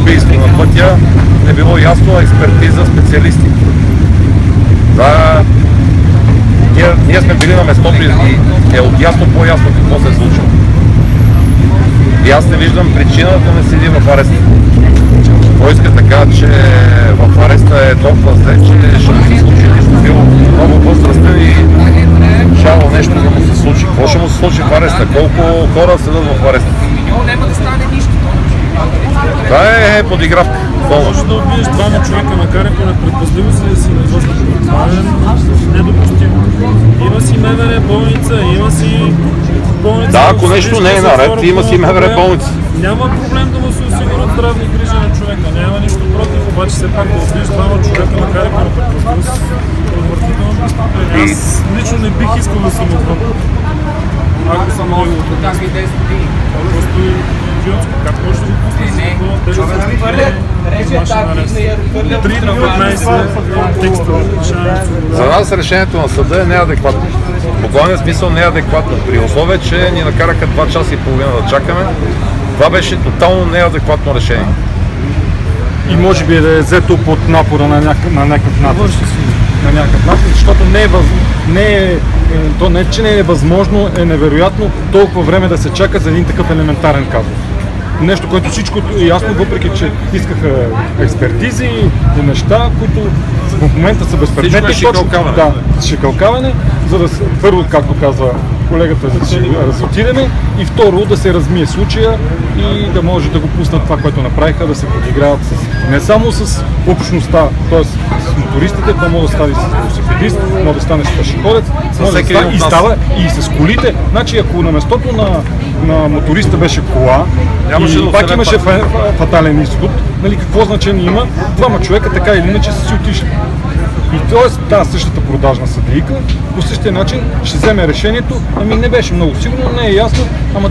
убийство на пътя е било ясно, експертиза, специалисти. Да, ние сме били на местото и е от ясно по-ясно какво се е случило. И аз не виждам причината да не седи в ареста. Кой иска така, че в ареста е толкова зле, че ще му се случи нещо, бил много възрастен и шало нещо да му се случи. Какво ще му се случи в ареста? Колко хора седат в ареста? Няма да стане нищо. Това е подигравка. Може да убиеш двама човека, макар ако непредпазливост да си невъзможно. Това е недопустимо. Има си МВР болница, има си болница. Да, ако нещо не е наред, има си МВР болница. Няма проблем да му се осигурят здравни грижи на човека, няма нищо против, обаче все пак да убиеш двама човека, макар ако непредпазливост, е отвратително престъпление. Аз лично не бих искал да съм отвън. Ако съм неговото място. Просто идиотско. Как може да го пусне? За нас решението на съда е неадекватно. В буквалния смисъл неадекватно. При условие, че ни накараха 2 часа и половина да чакаме, това беше тотално неадекватно решение. И може би да е взето под напора на някакъв начин, защото то не че не е възможно, е невероятно толкова време да се чака за един такъв елементарен казус. Нещо, което всичко е ясно, въпреки че искаха експертизи и неща, които в момента са безпредметни. Шикалкаване, за да първо, както казва колегата, да си разотидеме и второ да се размие случая и да може да го пуснат това, което направиха, да се подиграват не само с общността, т.е. с мотористите, това може да стане с велосипедист, може да стане с пешеходец, може да стане и става и с колите. Значи ако на местото на моториста беше кола и пак имаше фатален изход, нали, какво значение има, двама човека така или иначе са си отишли. И т.е. тази същата продажна съдийка по същия начин ще вземе решението, ами не беше много сигурно, не е ясно, ама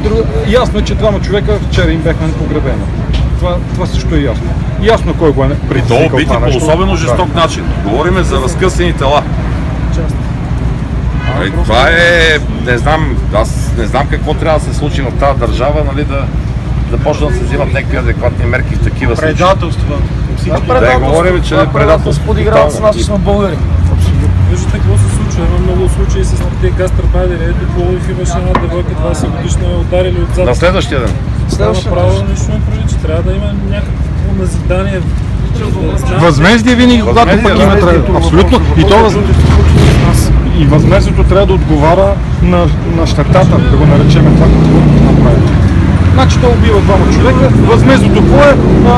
ясно е, че двама човека вчера им бяха непогребени. Това също е ясно. Ясно кой го е предизвикал това нещо. Убити по особено жесток начин. Говориме за разкъсани тела. Това е, аз не знам какво трябва да се случи в тази държава, нали, да почнат да се взимат някакви адекватни мерки в такива случаи. Предателства. Да говорим, че е предателство. Подиграват с нас, че сме българи. Виждате какво се случва. Има много случаи с тези гастарбайдери. Ето Пловдив имаше една девойка 20 годишна, ударили отзад. На следващия ден. Направо нищо не прилича. Трябва да има някакво назидание. Възмездие винаги, когато пък има трябва. Абсолютно. И възмездието трябва да отговаря на щетата, да го наречем това, какво направи. Значи той убива двама човека, възмездното кое,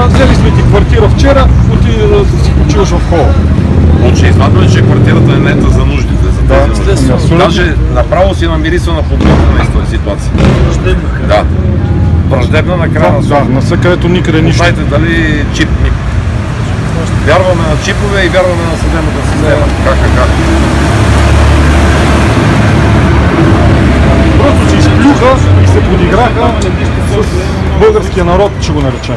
взели сме ти квартира вчера, отиде да си почиваш в хола. Очевидно е, че квартирата е наета за нуждите. Даже направо си намирисва на подготвена ситуация. Враждебна. Да. Враждебна на края на света. Да, навсякъдето никъде нищо. Знаете дали чип ни. Вярваме на чипове и вярваме на съдебната система. Как? Просто се изплюха и се подиграха с българския народ, ще го наречем.